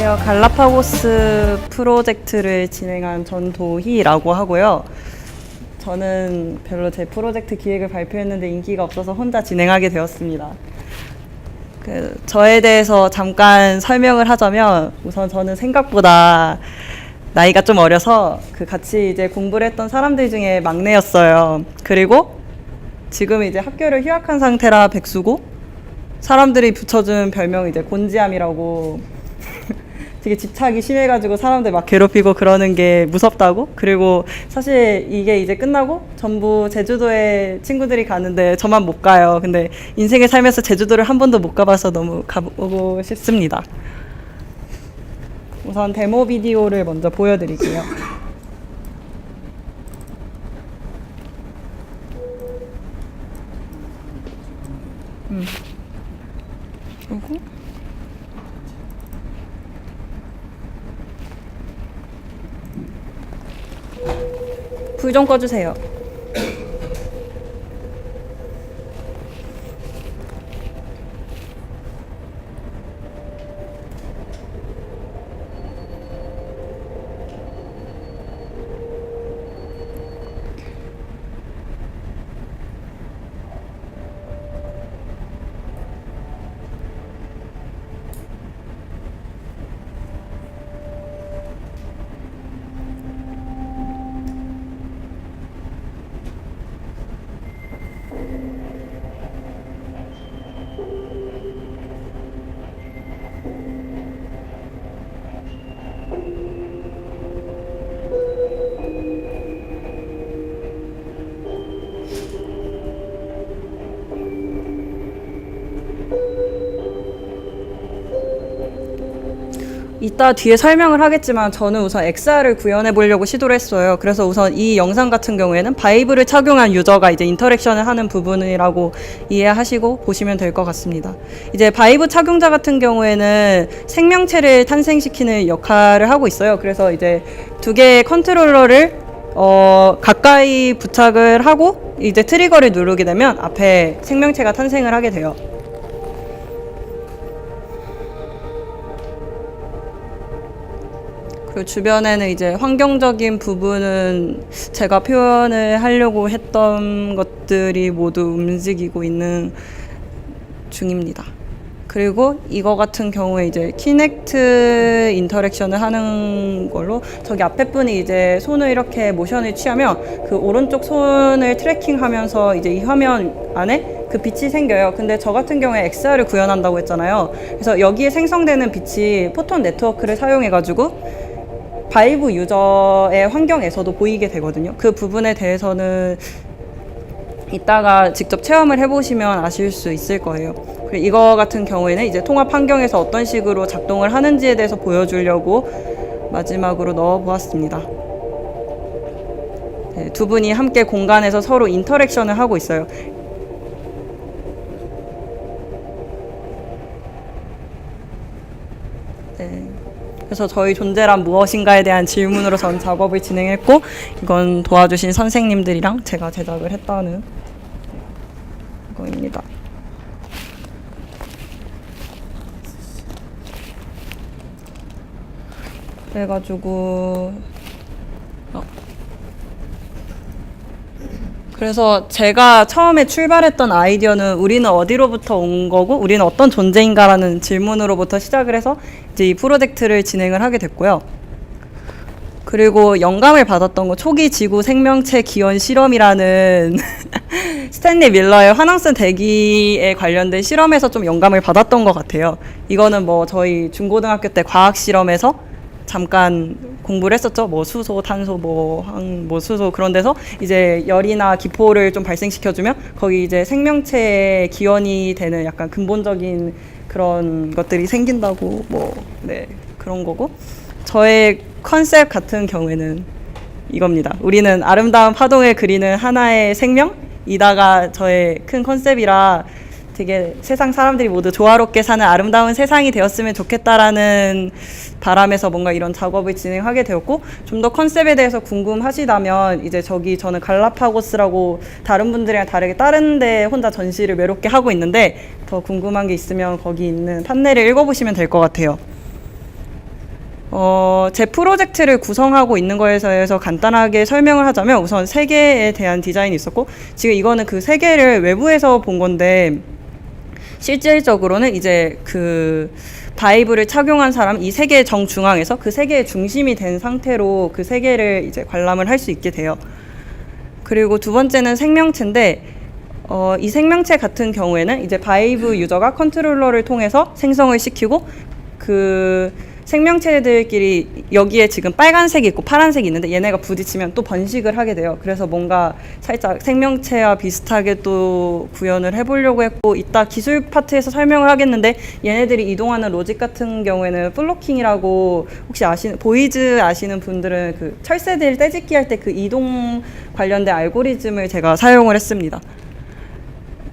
안녕하세요. 갈라파고스 프로젝트를 진행한 전도희라고 하고요. 저는 별로 제 프로젝트 기획을 발표했는데 인기가 없어서 혼자 진행하게 되었습니다. 저에 대해서 잠깐 설명을 하자면, 우선 저는 생각보다 나이가 좀 어려서 같이 이제 공부를 했던 사람들 중에 막내였어요. 그리고 지금 이제 학교를 휴학한 상태라 백수고, 사람들이 붙여준 별명이 이제 곤지암이라고 되게 집착이 심해가지고 사람들 막 괴롭히고 그러는 게 무섭다고. 그리고 사실 이게 이제 끝나고 전부 제주도에 친구들이 가는데 저만 못 가요. 근데 인생에 살면서 제주도를 한 번도 못 가봐서 너무 가보고 싶습니다. 우선 데모 비디오를 먼저 보여드릴게요. 그리고 불 좀 꺼주세요. 이따 뒤에 설명을 하겠지만 저는 우선 XR을 구현해 보려고 시도를 했어요. 그래서 우선 이 영상 같은 경우에는 바이브를 착용한 유저가 이제 인터랙션을 하는 부분이라고 이해하시고 보시면 될 것 같습니다. 이제 바이브 착용자 같은 경우에는 생명체를 탄생시키는 역할을 하고 있어요. 그래서 이제 두 개의 컨트롤러를 가까이 부착을 하고 이제 트리거를 누르게 되면 앞에 생명체가 탄생을 하게 돼요. 그리고 주변에는 이제 환경적인 부분은 제가 표현을 하려고 했던 것들이 모두 움직이고 있는 중입니다. 그리고 이거 같은 경우에 이제 키넥트 인터랙션을 하는 걸로, 저기 앞에 분이 이제 손을 이렇게 모션을 취하면 그 오른쪽 손을 트래킹하면서 이제 이 화면 안에 그 빛이 생겨요. 근데 저 같은 경우에 XR을 구현한다고 했잖아요. 그래서 여기에 생성되는 빛이 포톤 네트워크를 사용해가지고 바이브 유저의 환경에서도 보이게 되거든요. 그 부분에 대해서는 이따가 직접 체험을 해보시면 아실 수 있을 거예요. 그리고 이거 같은 경우에는 이제 통합 환경에서 어떤 식으로 작동을 하는지에 대해서 보여주려고 마지막으로 넣어보았습니다. 네, 두 분이 함께 공간에서 서로 인터랙션을 하고 있어요. 네. 그래서 저희 존재란 무엇인가에 대한 질문으로 전 작업을 진행했고, 이건 도와주신 선생님들이랑 제가 제작을 했다는 거입니다. 그래가지고 그래서 제가 처음에 출발했던 아이디어는 우리는 어디로부터 온 거고 우리는 어떤 존재인가라는 질문으로부터 시작을 해서 이제 이 프로젝트를 진행을 하게 됐고요. 그리고 영감을 받았던 거 초기 지구 생명체 기원 실험이라는 스탠리 밀러의 화랑성 대기에 관련된 실험에서 좀 영감을 받았던 것 같아요. 이거는 뭐 저희 중고등학교 때 과학 실험에서 잠깐 공부를 했었죠. 뭐 수소, 탄소, 뭐 수소, 그런 데서 이제 열이나 기포를 좀 발생시켜주면 거기 이제 생명체의 기원이 되는 약간 근본적인 그런 것들이 생긴다고, 네, 그런 거고. 저의 컨셉 같은 경우에는 이겁니다. 우리는 아름다운 파동을 그리는 하나의 생명이다가 저의 큰 컨셉이라 되게 세상 사람들이 모두 조화롭게 사는 아름다운 세상이 되었으면 좋겠다라는 바람에서 뭔가 이런 작업을 진행하게 되었고, 좀 더 컨셉에 대해서 궁금하시다면 이제 저기 저는 갈라파고스라고 다른 분들이랑 다르게 다른 데 혼자 전시를 외롭게 하고 있는데, 더 궁금한 게 있으면 거기 있는 판넬을 읽어보시면 될 것 같아요. 제 프로젝트를 구성하고 있는 거에 대해서 간단하게 설명을 하자면 우선 세계에 대한 디자인이 있었고 지금 이거는 그 세계를 외부에서 본 건데 실질적으로는 이제 그 바이브를 착용한 사람 이 세계 정중앙에서 그 세계의 중심이 된 상태로 그 세계를 이제 관람을 할 수 있게 돼요. 그리고 두 번째는 생명체인데 이 생명체 같은 경우에는 이제 바이브 유저가 컨트롤러를 통해서 생성을 시키고 그 생명체들끼리 여기에 지금 빨간색이 있고 파란색이 있는데 얘네가 부딪히면 또 번식을 하게 돼요. 그래서 뭔가 살짝 생명체와 비슷하게 또 구현을 해보려고 했고 이따 기술 파트에서 설명을 하겠는데 얘네들이 이동하는 로직 같은 경우에는 플로킹이라고 혹시 보이즈 아시는 분들은 그 철새들 떼짓기 할 때 그 이동 관련된 알고리즘을 제가 사용을 했습니다.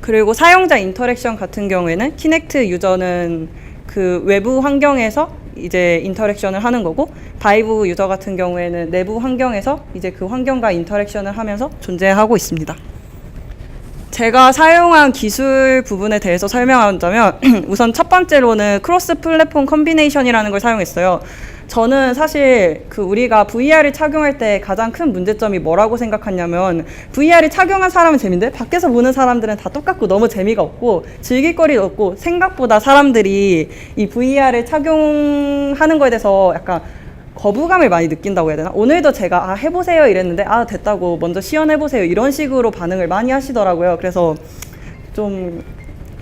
그리고 사용자 인터랙션 같은 경우에는 키넥트 유저는 그 외부 환경에서 이제 인터랙션을 하는 거고 바이브 유저 같은 경우에는 내부 환경에서 이제 그 환경과 인터랙션을 하면서 존재하고 있습니다. 제가 사용한 기술 부분에 대해서 설명하자면 우선 첫 번째로는 크로스 플랫폼 컨비네이션이라는 걸 사용했어요. 저는 사실 그 우리가 VR을 착용할 때 가장 큰 문제점이 뭐라고 생각하냐면 VR을 착용한 사람은 재밌는데 밖에서 보는 사람들은 다 똑같고 너무 재미가 없고 즐길 거리도 없고 생각보다 사람들이 이 VR을 착용하는 거에 대해서 약간 거부감을 많이 느낀다고 해야 되나? 오늘도 제가 해보세요 이랬는데 됐다고 먼저 시연해보세요 이런 식으로 반응을 많이 하시더라고요. 그래서 좀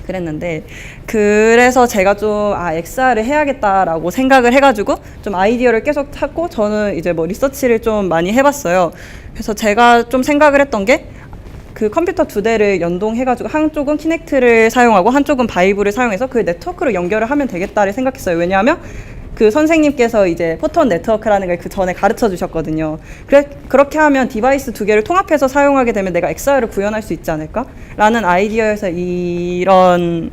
그랬는데 그래서 제가 좀 XR을 해야겠다라고 생각을 해가지고 좀 아이디어를 계속 찾고 저는 이제 뭐 리서치를 좀 많이 해봤어요. 그래서 제가 좀 생각을 했던 게 그 컴퓨터 두 대를 연동해가지고 한쪽은 키넥트를 사용하고 한쪽은 바이브를 사용해서 그 네트워크로 연결을 하면 되겠다를 생각했어요. 왜냐하면 그 선생님께서 이제 포톤 네트워크라는 걸 그 전에 가르쳐 주셨거든요. 그렇게 하면 디바이스 두 개를 통합해서 사용하게 되면 내가 XR을 구현할 수 있지 않을까? 라는 아이디어에서 이런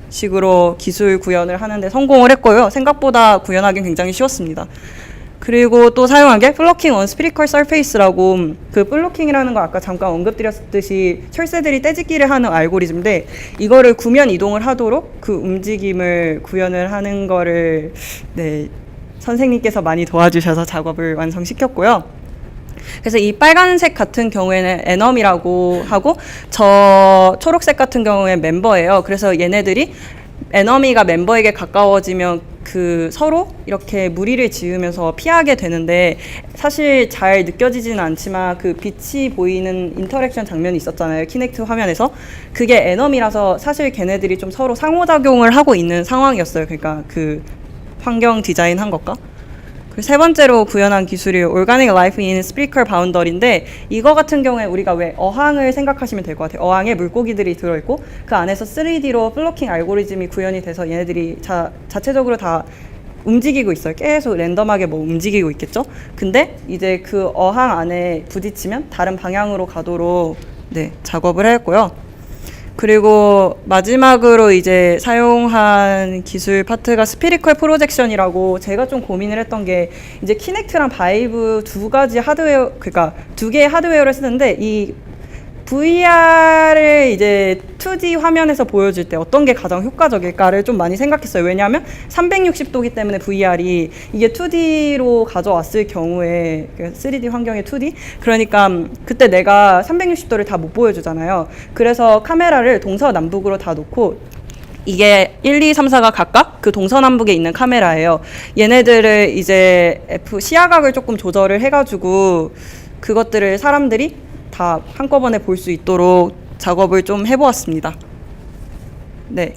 식으로 기술 구현을 하는데 성공을 했고요. 생각보다 구현하기는 굉장히 쉬웠습니다. 그리고 또 사용한 게 플로킹 on spherical surface라고 그 플로킹이라는 거 아까 잠깐 언급드렸듯이 철새들이 떼짓기를 하는 알고리즘인데 이거를 구면 이동을 하도록 그 움직임을 구현을 하는 거를 선생님께서 많이 도와주셔서 작업을 완성시켰고요. 그래서 이 빨간색 같은 경우에는 에넘이라고 하고 저 초록색 같은 경우에 멤버예요. 그래서 얘네들이 에너미가 멤버에게 가까워지면 그 서로 이렇게 무리를 지으면서 피하게 되는데 사실 잘 느껴지지는 않지만 그 빛이 보이는 인터랙션 장면이 있었잖아요. 키넥트 화면에서. 그게 에너미라서 사실 걔네들이 좀 서로 상호작용을 하고 있는 상황이었어요. 그러니까 그 환경 디자인 한 것과. 그리고 세 번째로 구현한 기술이 Organic Life in Spherical Boundary인데 이거 같은 경우에 우리가 왜 어항을 생각하시면 될 것 같아요. 어항에 물고기들이 들어있고 그 안에서 3D로 플로킹 알고리즘이 구현이 돼서 얘네들이 자체적으로 다 움직이고 있어요. 계속 랜덤하게 뭐 움직이고 있겠죠. 근데 이제 그 어항 안에 부딪히면 다른 방향으로 가도록 작업을 했고요. 그리고 마지막으로 이제 사용한 기술 파트가 스피리컬 프로젝션이라고 제가 좀 고민을 했던 게 이제 키넥트랑 바이브 두 가지 하드웨어, 그러니까 두 개의 하드웨어를 쓰는데 이 VR을 이제 2D 화면에서 보여줄 때 어떤 게 가장 효과적일까를 좀 많이 생각했어요. 왜냐하면 360도기 때문에 VR이 이게 2D로 가져왔을 경우에 3D 환경의 2D? 그러니까 그때 내가 360도를 다 못 보여주잖아요. 그래서 카메라를 동서남북으로 다 놓고 이게 1, 2, 3, 4가 각각 그 동서남북에 있는 카메라예요. 얘네들을 이제 시야각을 조금 조절을 해가지고 그것들을 사람들이 다 한꺼번에 볼 수 있도록 작업을 좀 해보았습니다. 네.